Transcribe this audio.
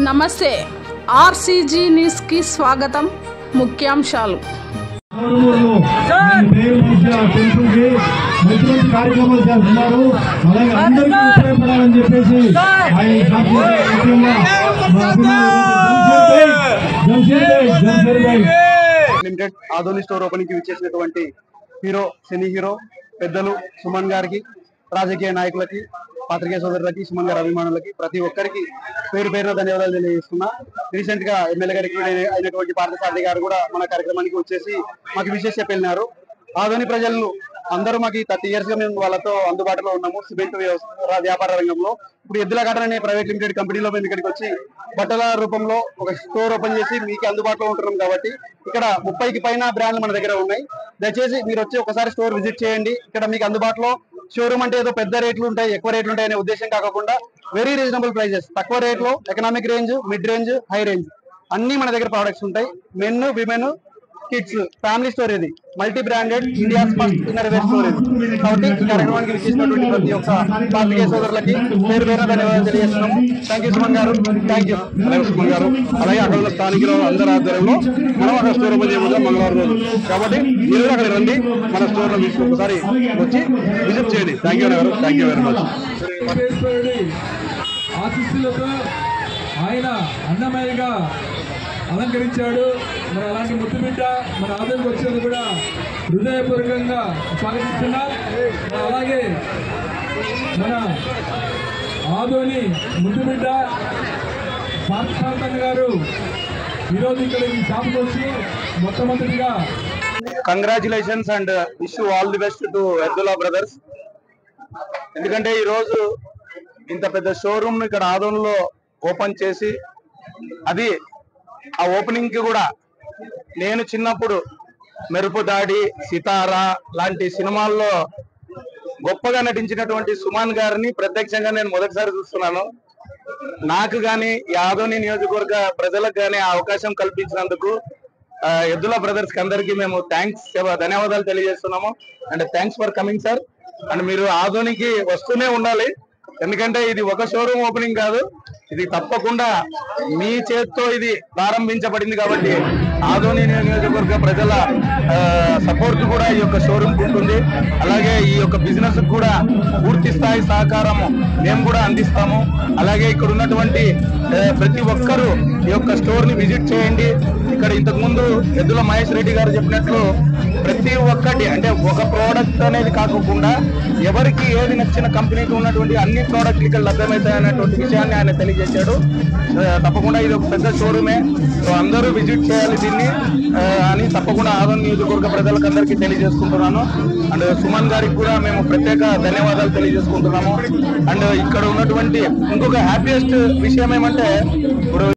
నమస్తే RCG news కి స్వాగతం. ముఖ్యాంశాలు కార్యక్రమాలు చేస్తున్నారు. అలాగే అందరికీ ఉపయోగపడాలని చెప్పేసి లిమిటెడ్ ఆధోని స్టోర్ ఓపెనింగ్ కి విచ్చేసినటువంటి హీరో సినీ హీరో పెద్దలు సుమన్ గారికి, రాజకీయ నాయకులకి, పాత్రికేయ సోదరులకి, సుమన్ గారి అభిమానులకి ప్రతి ఒక్కరికి పేరు పేరున ధన్యవాదాలు తెలియజేస్తున్నా. రీసెంట్ గా ఎమ్మెల్యే గారికి అయినటువంటి పార్థసారథి గారు కూడా మన కార్యక్రమానికి వచ్చేసి మాకు విశేష చెప్పినారు. ఆధోని ప్రజలు అందరూ మాకు 30 years గా మేము వాళ్ళతో అందుబాటులో ఉన్నాము. సిమెంట్ వ్యాపార రంగంలో ఇప్పుడు ఎద్దుల గార్డెన్ అనే ప్రైవేట్ లిమిటెడ్ కంపెనీలో మేము ఇక్కడికి వచ్చి బట్టల రూపంలో ఒక స్టోర్ ఓపెన్ చేసి మీకు అందుబాటులో ఉంటున్నాం. కాబట్టి ఇక్కడ 30కి పైన బ్రాండ్లు మన దగ్గర ఉన్నాయి. దయచేసి మీరు వచ్చి ఒకసారి స్టోర్ విజిట్ చేయండి. ఇక్కడ మీకు అందుబాటులో షోరూమ్ అంటే ఏదో పెద్ద రేట్లు ఉంటాయి, ఎక్కువ రేట్లు ఉంటాయి అనే ఉద్దేశం కాకుండా వెరీ రీజనబుల్ ప్రైజెస్, తక్కువ రేట్లో economic range, mid range, high range అన్ని మన దగ్గర ప్రొడక్ట్స్ ఉంటాయి. Men, women, kids family store ఇది. Multi branded India's first inner wear store ఇది. కాబట్టి ఈ కార్యక్రమానికి విచ్చేసినటువంటి ప్రతి ఒక్క పాత్రికేయ సోదరులకి పేరు పేరు ధన్యవాదాలు తెలియజేస్తున్నాము. థ్యాంక్ యూ సుమన్ గారు, థ్యాంక్ యూ. అలాగే సుమన్ గారు, అలాగే అక్కడ ఉన్న స్థానికులు అందరి ఆధ్వర్యంలో మనం అక్కడ స్టోర్ ఓపెన్ చేయబోతున్నాం మంగళవారం రోజు. కాబట్టి మీరు అక్కడ రండి, మన స్టోర్ లో ఒకసారి వచ్చి విజిట్ చేయండి. థ్యాంక్ యూ గారు, థ్యాంక్ యూ వెరీ మచ్. ఆశీస్సులతో ఆయన అన్నమయ్యగా అలంకరించాడు. మరి అలాంటి ముద్దుబిడ్డ మన ఆదోనికి వచ్చేది కూడా హృదయపూర్వకంగా స్వాగతిస్తున్నాం. అలాగే మన ఆదోని ముద్దుబిడ్డ పార్థసారథి గారు ఈరోజు ఇక్కడ ఈ షాప్కి వచ్చి మొట్టమొదటిగా congratulations and wish you all the best to Eddula brothers. ఎందుకంటే ఈ రోజు ఇంత పెద్ద షోరూమ్ ఇక్కడ ఆదోన్లో ఓపెన్ చేసి, అది ఆ ఓపెనింగ్ కి కూడా నేను చిన్నప్పుడు మెరుపు దాడి, సితారా లాంటి సినిమాల్లో గొప్పగా నటించినటువంటి సుమన్ గారిని ప్రత్యక్షంగా నేను మొదటిసారి చూస్తున్నాను. నాకు గాని ఈ ఆదోని నియోజకవర్గ ప్రజలకు గాని ఆ అవకాశం కల్పించినందుకు ఎద్దుల బ్రదర్స్ కి అందరికీ మేము ధన్యవాదాలు తెలియజేస్తున్నాము. And thanks for coming sir. And మీరు ఆదోనికి వస్తూనే ఉండాలి. ఎందుకంటే ఇది ఒక షోరూమ్ ఓపెనింగ్ కాదు, ఇది తప్పకుండా మీ చేత్తో ఇది ప్రారంభించబడింది. కాబట్టి ఆదోని నియోజకవర్గ ప్రజల సపోర్ట్ కూడా ఈ యొక్క షోరూమ్ ఉంటుంది. అలాగే ఈ యొక్క బిజినెస్ కూడా పూర్తి స్థాయి సహకారం మేము కూడా అందిస్తాము. అలాగే ఇక్కడ ఉన్నటువంటి ప్రతి ఒక్కరూ ఈ యొక్క స్టోర్ ని విజిట్ చేయండి. ఇక్కడ ఇంతకు ముందు ఎద్దుల మహేష్ రెడ్డి గారు చెప్పినట్లు ప్రతి ఒక్కటి అంటే ఒక ప్రోడక్ట్ అనేది కాకుండా ఎవరికి ఏది నచ్చిన కంపెనీకి ఉన్నటువంటి అన్ని ప్రోడక్ట్లు ఇక్కడ లభ్యమవుతాయి అనేటువంటి విషయాన్ని ఆయన తెలియజేశాడు. తప్పకుండా ఇది ఒక పెద్ద షోరూమే, సో అందరూ విజిట్ చేయాలి దీన్ని అని తప్పకుండా ఆదోని నియోజకవర్గ ప్రజలకు అందరికీ తెలియజేసుకుంటున్నాను. అండ్ సుమన్ గారికి కూడా మేము ప్రత్యేక ధన్యవాదాలు తెలియజేసుకుంటున్నాము. అండ్ ఇక్కడ ఉన్నటువంటి ఇంకొక హ్యాపీయెస్ట్ విషయం ఏమంటే ఇప్పుడు